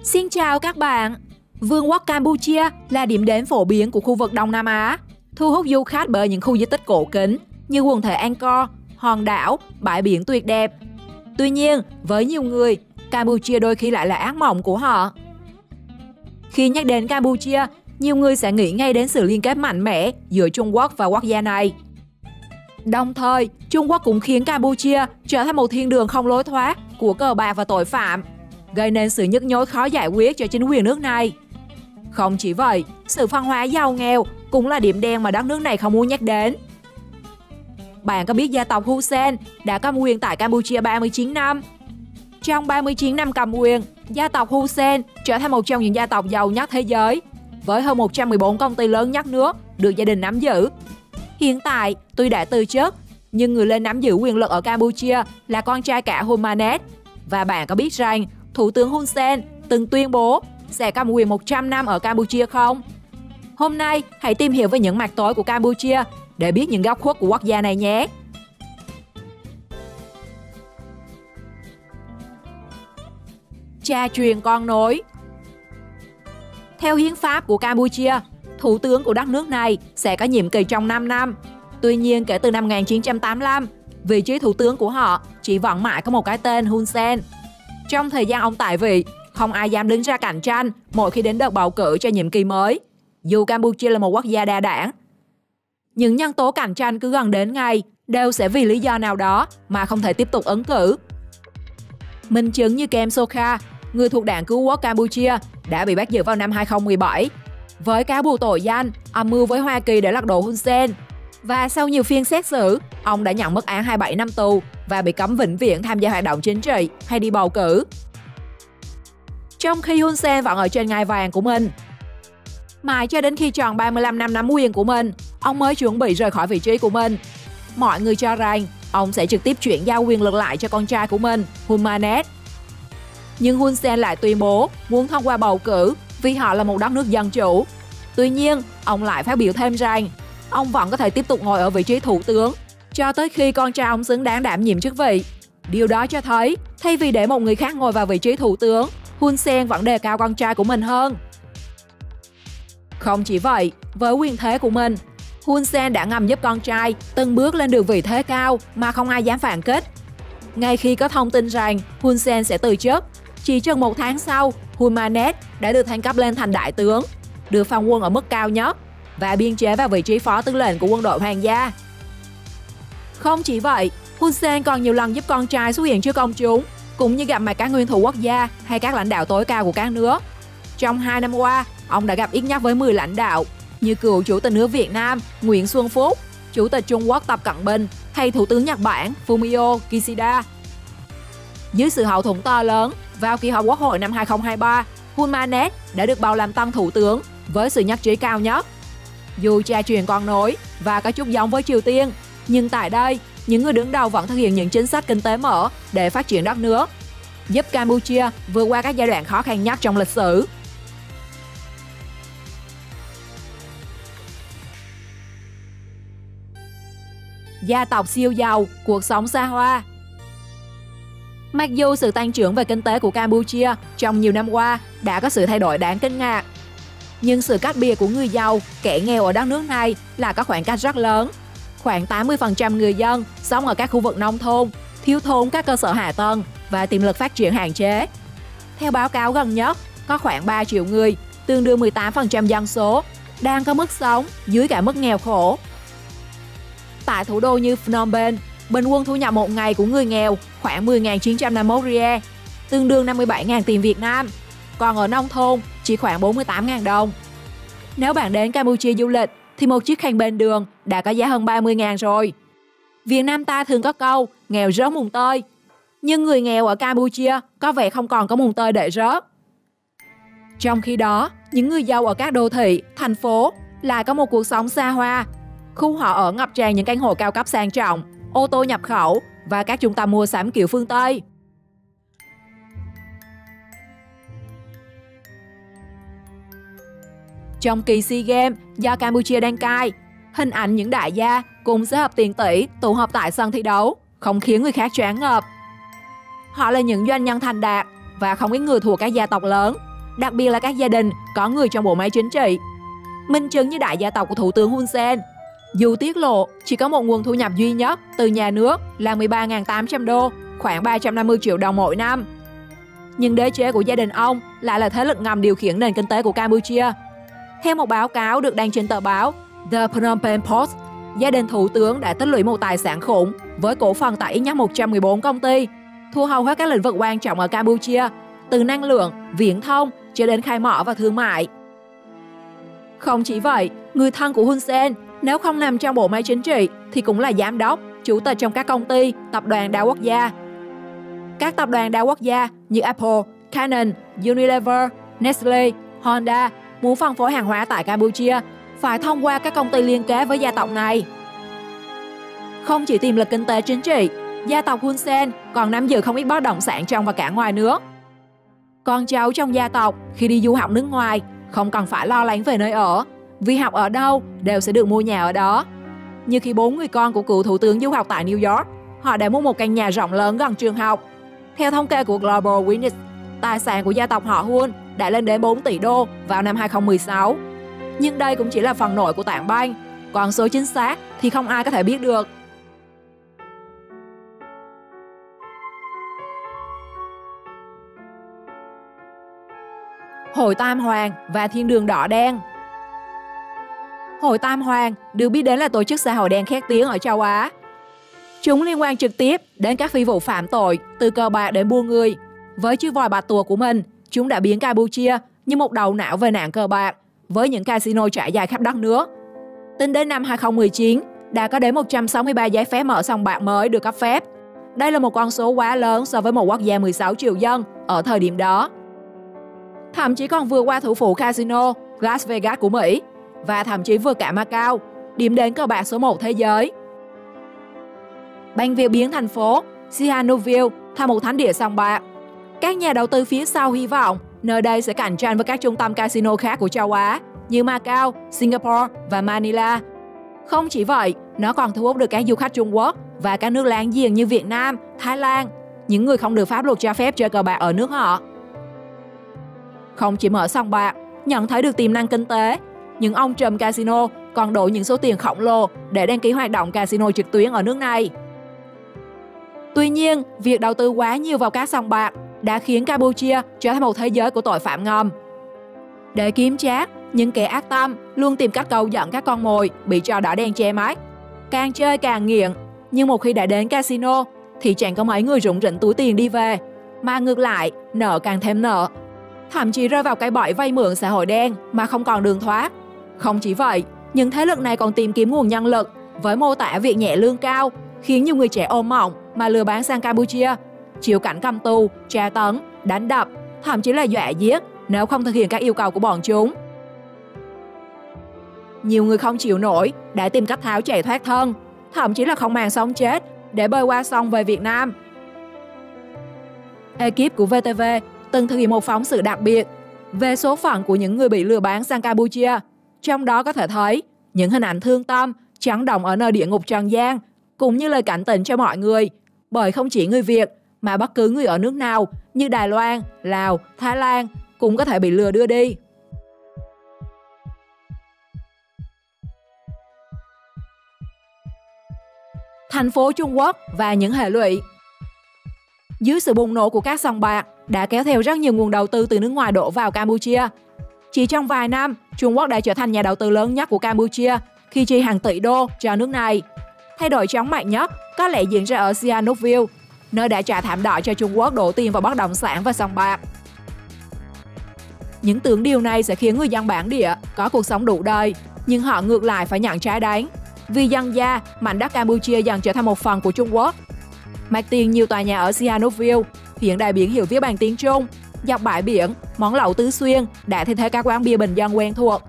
Xin chào các bạn! Vương quốc Campuchia là điểm đến phổ biến của khu vực Đông Nam Á, thu hút du khách bởi những khu di tích cổ kính như quần thể Angkor, hòn đảo, bãi biển tuyệt đẹp. Tuy nhiên, với nhiều người, Campuchia đôi khi lại là ác mộng của họ. Khi nhắc đến Campuchia, nhiều người sẽ nghĩ ngay đến sự liên kết mạnh mẽ giữa Trung Quốc và quốc gia này. Đồng thời, Trung Quốc cũng khiến Campuchia trở thành một thiên đường không lối thoát của cờ bạc và tội phạm, gây nên sự nhức nhối khó giải quyết cho chính quyền nước này. Không chỉ vậy, sự văn hóa giàu nghèo cũng là điểm đen mà đất nước này không muốn nhắc đến. Bạn có biết gia tộc Hun Sen đã cầm quyền tại Campuchia 39 năm? Trong 39 năm cầm quyền, gia tộc Hun Sen trở thành một trong những gia tộc giàu nhất thế giới, với hơn 114 công ty lớn nhất nước được gia đình nắm giữ. Hiện tại, tuy đã từ chức, nhưng người lên nắm giữ quyền lực ở Campuchia là con trai cả Hun Manet. Và bạn có biết rằng Thủ tướng Hun Sen từng tuyên bố sẽ cầm quyền 100 năm ở Campuchia không? Hôm nay, hãy tìm hiểu về những mặt tối của Campuchia để biết những góc khuất của quốc gia này nhé! Cha truyền con nối. Theo hiến pháp của Campuchia, thủ tướng của đất nước này sẽ có nhiệm kỳ trong 5 năm. Tuy nhiên, kể từ năm 1985, vị trí thủ tướng của họ chỉ vẫn mãi có một cái tên Hun Sen. Trong thời gian ông tại vị, không ai dám đứng ra cạnh tranh mỗi khi đến đợt bầu cử cho nhiệm kỳ mới, dù Campuchia là một quốc gia đa đảng. Những nhân tố cạnh tranh cứ gần đến ngày đều sẽ vì lý do nào đó mà không thể tiếp tục ứng cử. Minh chứng như Kem Sokha, người thuộc đảng cứu quốc Campuchia, đã bị bắt giữ vào năm 2017 với cáo buộc tội danh âm mưu với Hoa Kỳ để lật đổ Hun Sen. Và sau nhiều phiên xét xử, ông đã nhận mức án 27 năm tù và bị cấm vĩnh viễn tham gia hoạt động chính trị hay đi bầu cử. Trong khi Hun Sen vẫn ở trên ngai vàng của mình, mãi cho đến khi tròn 35 năm nắm quyền của mình, ông mới chuẩn bị rời khỏi vị trí của mình. Mọi người cho rằng ông sẽ trực tiếp chuyển giao quyền lực lại cho con trai của mình, Hun Manet. Nhưng Hun Sen lại tuyên bố muốn thông qua bầu cử vì họ là một đất nước dân chủ. Tuy nhiên, ông lại phát biểu thêm rằng ông vẫn có thể tiếp tục ngồi ở vị trí thủ tướng cho tới khi con trai ông xứng đáng đảm nhiệm chức vị. Điều đó cho thấy, thay vì để một người khác ngồi vào vị trí thủ tướng, Hun Sen vẫn đề cao con trai của mình hơn. Không chỉ vậy, với quyền thế của mình, Hun Sen đã ngầm giúp con trai từng bước lên được vị thế cao mà không ai dám phản kích. Ngay khi có thông tin rằng Hun Sen sẽ từ chức, chỉ chừng một tháng sau, Hun Manet đã được thăng cấp lên thành đại tướng, được phong quân ở mức cao nhất và biên chế vào vị trí phó tư lệnh của quân đội hoàng gia. Không chỉ vậy, Hun Sen còn nhiều lần giúp con trai xuất hiện trước công chúng, cũng như gặp mặt các nguyên thủ quốc gia hay các lãnh đạo tối cao của các nước. Trong 2 năm qua, ông đã gặp ít nhất với 10 lãnh đạo như cựu Chủ tịch nước Việt Nam Nguyễn Xuân Phúc, Chủ tịch Trung Quốc Tập Cận Bình hay Thủ tướng Nhật Bản Fumio Kishida. Dưới sự hậu thuẫn to lớn, vào kỳ họp Quốc hội năm 2023, Hun Manet đã được bầu làm tân thủ tướng với sự nhất trí cao nhất. Dù cha truyền con nối và có chút giống với Triều Tiên, nhưng tại đây, những người đứng đầu vẫn thực hiện những chính sách kinh tế mở để phát triển đất nước, giúp Campuchia vượt qua các giai đoạn khó khăn nhất trong lịch sử. Gia tộc siêu giàu, cuộc sống xa hoa. Mặc dù sự tăng trưởng về kinh tế của Campuchia trong nhiều năm qua đã có sự thay đổi đáng kinh ngạc, nhưng sự cách biệt của người giàu, kẻ nghèo ở đất nước này là có khoảng cách rất lớn. Khoảng 80% người dân sống ở các khu vực nông thôn, thiếu thốn các cơ sở hạ tầng và tiềm lực phát triển hạn chế. Theo báo cáo gần nhất, có khoảng 3 triệu người, tương đương 18% dân số, đang có mức sống dưới cả mức nghèo khổ. Tại thủ đô như Phnom Penh, bình quân thu nhập một ngày của người nghèo khoảng 10.951 riel, tương đương 57.000 tiền Việt Nam, còn ở nông thôn chỉ khoảng 48.000 đồng. Nếu bạn đến Campuchia du lịch thì một chiếc khăn bên đường đã có giá hơn 30.000 rồi. Việt Nam ta thường có câu nghèo rớt mùng tơi, nhưng người nghèo ở Campuchia có vẻ không còn có mùng tơi để rớt. Trong khi đó, những người giàu ở các đô thị, thành phố lại có một cuộc sống xa hoa. Khu họ ở ngập tràn những căn hộ cao cấp sang trọng, ô tô nhập khẩu và các trung tâm mua sắm kiểu phương Tây. Trong kỳ SEA Games do Campuchia đăng cai, hình ảnh những đại gia cùng xếp hợp tiền tỷ tụ họp tại sân thi đấu không khiến người khác choáng ngợp. Họ là những doanh nhân thành đạt và không ít người thuộc các gia tộc lớn đặc biệt là các gia đình có người trong bộ máy chính trị. Minh chứng như đại gia tộc của Thủ tướng Hun Sen. Dù tiết lộ chỉ có một nguồn thu nhập duy nhất từ nhà nước là 13.800 đô, khoảng 350 triệu đồng mỗi năm. Nhưng đế chế của gia đình ông lại là thế lực ngầm điều khiển nền kinh tế của Campuchia. Theo một báo cáo được đăng trên tờ báo The Phnom Penh Post, gia đình thủ tướng đã tích lũy một tài sản khủng với cổ phần tại ít nhất 114 công ty, thua hầu hết các lĩnh vực quan trọng ở Campuchia, từ năng lượng, viễn thông cho đến khai mỏ và thương mại. Không chỉ vậy, người thân của Hun Sen nếu không nằm trong bộ máy chính trị thì cũng là giám đốc, chủ tịch trong các công ty, tập đoàn đa quốc gia. Các tập đoàn đa quốc gia như Apple, Canon, Unilever, Nestle, Honda muốn phân phối hàng hóa tại Campuchia phải thông qua các công ty liên kết với gia tộc này. Không chỉ tiềm lực kinh tế chính trị, gia tộc Hun Sen còn nắm giữ không ít bất động sản trong và cả ngoài nước. Con cháu trong gia tộc khi đi du học nước ngoài không cần phải lo lắng về nơi ở, vì học ở đâu đều sẽ được mua nhà ở đó. Như khi 4 người con của cựu thủ tướng du học tại New York, họ đã mua một căn nhà rộng lớn gần trường học. Theo thống kê của Global Witness, tài sản của gia tộc họ Hun đã lên đến 4 tỷ đô vào năm 2016. Nhưng đây cũng chỉ là phần nổi của tảng băng, còn số chính xác thì không ai có thể biết được. Hội Tam Hoàng và Thiên đường đỏ đen. Hội Tam Hoàng được biết đến là tổ chức xã hội đen khét tiếng ở châu Á. Chúng liên quan trực tiếp đến các phi vụ phạm tội, từ cờ bạc đến buôn người. Với chiếc vòi bạch tuộc của mình, chúng đã biến Campuchia như một đầu não về nạn cờ bạc, với những casino trải dài khắp đất nước. Tính đến năm 2019, đã có đến 163 giấy phép mở sòng bạc mới được cấp phép. Đây là một con số quá lớn so với một quốc gia 16 triệu dân ở thời điểm đó. Thậm chí còn vượt qua thủ phủ casino Las Vegas của Mỹ, và thậm chí vượt cả Macau, điểm đến cờ bạc số 1 thế giới. Bằng việc biến thành phố Sihanoukville thành một thánh địa sòng bạc, các nhà đầu tư phía sau hy vọng nơi đây sẽ cạnh tranh với các trung tâm casino khác của châu Á như Macau, Singapore và Manila. Không chỉ vậy, nó còn thu hút được các du khách Trung Quốc và các nước láng giềng như Việt Nam, Thái Lan, những người không được pháp luật cho phép chơi cờ bạc ở nước họ. Không chỉ mở sòng bạc, nhận thấy được tiềm năng kinh tế, những ông trùm casino còn đổ những số tiền khổng lồ để đăng ký hoạt động casino trực tuyến ở nước này. Tuy nhiên, việc đầu tư quá nhiều vào các sòng bạc đã khiến Campuchia trở thành một thế giới của tội phạm ngầm. Để kiếm trác, những kẻ ác tâm luôn tìm cách câu dẫn các con mồi bị trò đỏ đen che mắt. Càng chơi càng nghiện, nhưng một khi đã đến casino thì chẳng có mấy người rủng rỉnh túi tiền đi về, mà ngược lại, nợ càng thêm nợ. Thậm chí rơi vào cái bẫy vay mượn xã hội đen mà không còn đường thoát. Không chỉ vậy, những thế lực này còn tìm kiếm nguồn nhân lực với mô tả việc nhẹ lương cao, khiến nhiều người trẻ ôm mộng mà lừa bán sang Campuchia, chịu cảnh cầm tù, tra tấn, đánh đập, thậm chí là dọa giết nếu không thực hiện các yêu cầu của bọn chúng. Nhiều người không chịu nổi đã tìm cách tháo chạy thoát thân, thậm chí là không màng sống chết để bơi qua sông về Việt Nam. Ekip của VTV từng thực hiện một phóng sự đặc biệt về số phận của những người bị lừa bán sang Campuchia. Trong đó có thể thấy những hình ảnh thương tâm, chấn động ở nơi địa ngục trần gian, cũng như lời cảnh tỉnh cho mọi người, bởi không chỉ người Việt mà bất cứ người ở nước nào như Đài Loan, Lào, Thái Lan cũng có thể bị lừa đưa đi. Thành phố Trung Quốc và những hệ lụy. Dưới sự bùng nổ của các sòng bạc đã kéo theo rất nhiều nguồn đầu tư từ nước ngoài đổ vào Campuchia. Chỉ trong vài năm, Trung Quốc đã trở thành nhà đầu tư lớn nhất của Campuchia khi chi hàng tỷ đô cho nước này. Thay đổi chóng mặt nhất có lẽ diễn ra ở Sihanoukville, nơi đã trả thảm đỏ cho Trung Quốc đổ tiền vào bất động sản và sòng bạc. Những tưởng điều này sẽ khiến người dân bản địa có cuộc sống đủ đời, nhưng họ ngược lại phải nhận trái đánh. Vì dân gia, mảnh đất Campuchia dần trở thành một phần của Trung Quốc. Mặt tiền nhiều tòa nhà ở Sihanoukville hiện đại biển hiệu viết bằng tiếng Trung. Dọc bãi biển, món lẩu tứ xuyên đã thay thế các quán bia bình dân quen thuộc.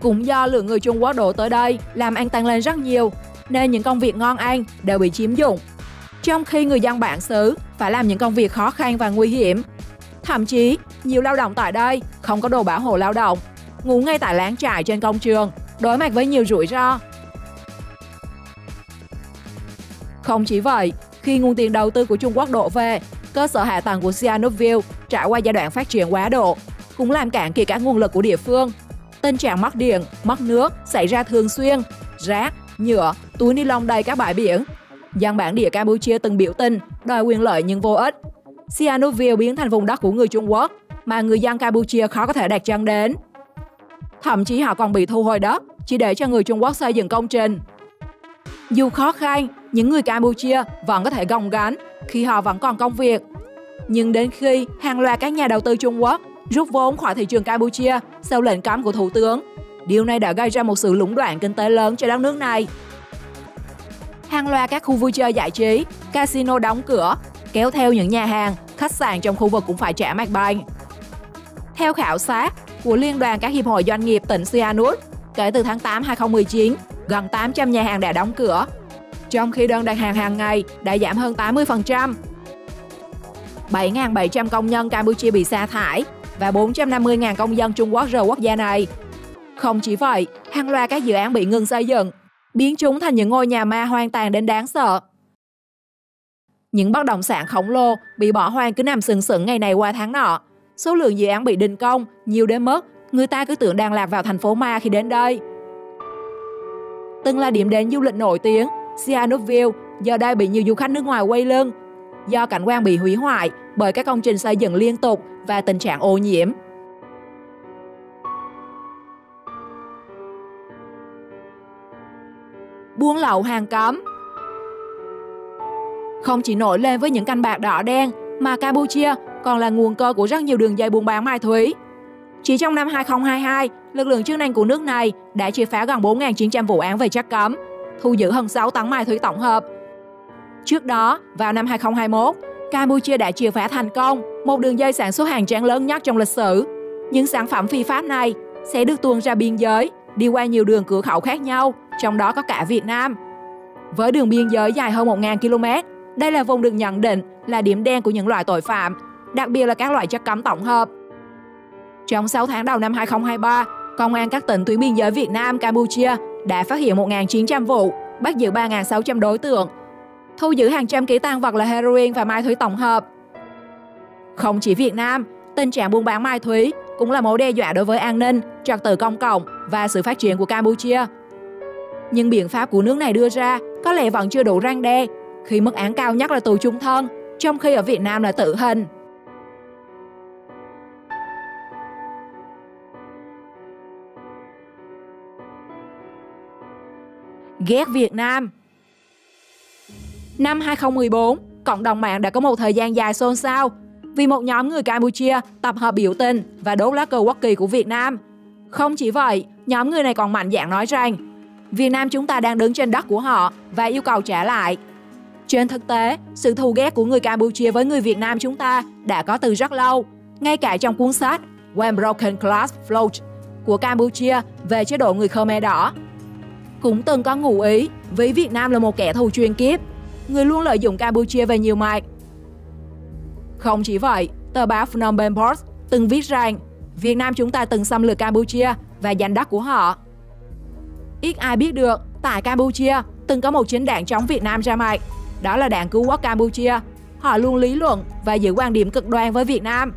Cũng do lượng người Trung Quốc đổ tới đây làm ăn tăng lên rất nhiều, nên những công việc ngon ăn đều bị chiếm dụng. Trong khi người dân bản xứ phải làm những công việc khó khăn và nguy hiểm. Thậm chí, nhiều lao động tại đây không có đồ bảo hộ lao động, ngủ ngay tại lán trại trên công trường, đối mặt với nhiều rủi ro. Không chỉ vậy, khi nguồn tiền đầu tư của Trung Quốc đổ về, cơ sở hạ tầng của Sihanoukville trải qua giai đoạn phát triển quá độ, cũng làm cạn kiệt các nguồn lực của địa phương. Tình trạng mất điện, mất nước xảy ra thường xuyên, rác, nhựa, túi ni lông đầy các bãi biển. Dân bản địa Campuchia từng biểu tình, đòi quyền lợi nhưng vô ích. Sihanoukville biến thành vùng đất của người Trung Quốc mà người dân Campuchia khó có thể đặt chân đến. Thậm chí họ còn bị thu hồi đất chỉ để cho người Trung Quốc xây dựng công trình. Dù khó khăn, những người Campuchia vẫn có thể gồng gánh khi họ vẫn còn công việc. Nhưng đến khi hàng loạt các nhà đầu tư Trung Quốc rút vốn khỏi thị trường Campuchia sau lệnh cấm của Thủ tướng, điều này đã gây ra một sự lũng đoạn kinh tế lớn cho đất nước này. Hàng loạt các khu vui chơi giải trí, casino đóng cửa, kéo theo những nhà hàng, khách sạn trong khu vực cũng phải trả mặt bằng. Theo khảo sát của Liên đoàn các hiệp hội doanh nghiệp tỉnh Sihanouk, kể từ tháng 8 2019, gần 800 nhà hàng đã đóng cửa, trong khi đơn đặt hàng hàng ngày đã giảm hơn 80%. 7.700 công nhân Campuchia bị sa thải và 450.000 công dân Trung Quốc rời quốc gia này. Không chỉ vậy, hàng loạt các dự án bị ngừng xây dựng, biến chúng thành những ngôi nhà ma hoang tàn đến đáng sợ. Những bất động sản khổng lồ bị bỏ hoang cứ nằm sừng sững ngày này qua tháng nọ. Số lượng dự án bị đình công nhiều đến mức người ta cứ tưởng đang lạc vào thành phố ma khi đến đây. Từng là điểm đến du lịch nổi tiếng, Sihanoukville giờ đây bị nhiều du khách nước ngoài quay lưng do cảnh quan bị hủy hoại bởi các công trình xây dựng liên tục và tình trạng ô nhiễm. Buôn lậu hàng cấm. Không chỉ nổi lên với những canh bạc đỏ đen mà Campuchia còn là nguồn cơ của rất nhiều đường dây buôn bán ma túy. Chỉ trong năm 2022, lực lượng chức năng của nước này đã triệt phá gần 4.900 vụ án về chất cấm, thu giữ hơn 6 tấn ma túy tổng hợp. Trước đó, vào năm 2021, Campuchia đã triệt phá thành công một đường dây sản xuất hàng tráng lớn nhất trong lịch sử. Những sản phẩm phi pháp này sẽ được tuồn ra biên giới, đi qua nhiều đường cửa khẩu khác nhau, trong đó có cả Việt Nam. Với đường biên giới dài hơn 1.000 km, đây là vùng được nhận định là điểm đen của những loại tội phạm, đặc biệt là các loại chất cấm tổng hợp. Trong 6 tháng đầu năm 2023, Công an các tỉnh tuyến biên giới Việt Nam, Campuchia đã phát hiện 1.900 vụ, bắt giữ 3.600 đối tượng, thu giữ hàng trăm ký tang vật là heroin và ma túy tổng hợp. Không chỉ Việt Nam, tình trạng buôn bán ma túy cũng là mối đe dọa đối với an ninh, trật tự công cộng và sự phát triển của Campuchia. Nhưng biện pháp của nước này đưa ra có lẽ vẫn chưa đủ răn đe, khi mức án cao nhất là tù chung thân, trong khi ở Việt Nam là tử hình. Ghét Việt Nam. Năm 2014, cộng đồng mạng đã có một thời gian dài xôn xao vì một nhóm người Campuchia tập hợp biểu tình và đốt lá cờ quốc kỳ của Việt Nam. Không chỉ vậy, nhóm người này còn mạnh dạn nói rằng Việt Nam chúng ta đang đứng trên đất của họ và yêu cầu trả lại. Trên thực tế, sự thù ghét của người Campuchia với người Việt Nam chúng ta đã có từ rất lâu. Ngay cả trong cuốn sách When Broken Glass Floats của Campuchia về chế độ người Khmer Đỏ, cũng từng có ngụ ý ví Việt Nam là một kẻ thù truyền kiếp, người luôn lợi dụng Campuchia về nhiều mặt. Không chỉ vậy, tờ báo Phnom Penh Post từng viết rằng Việt Nam chúng ta từng xâm lược Campuchia và giành đất của họ. Ít ai biết được, tại Campuchia từng có một chính đảng chống Việt Nam ra mặt, đó là Đảng Cứu quốc Campuchia. Họ luôn lý luận và giữ quan điểm cực đoan với Việt Nam,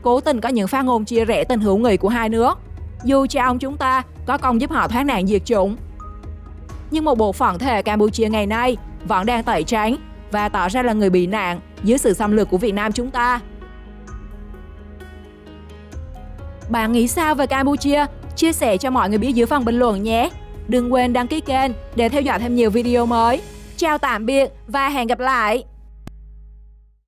cố tình có những phát ngôn chia rẽ tình hữu nghị của hai nước, dù cha ông chúng ta có công giúp họ thoát nạn diệt chủng. Nhưng một bộ phận thế hệ Campuchia ngày nay vẫn đang tẩy tránh và tỏ ra là người bị nạn dưới sự xâm lược của Việt Nam chúng ta. Bạn nghĩ sao về Campuchia? Chia sẻ cho mọi người biết dưới phần bình luận nhé! Đừng quên đăng ký kênh để theo dõi thêm nhiều video mới. Chào tạm biệt và hẹn gặp lại!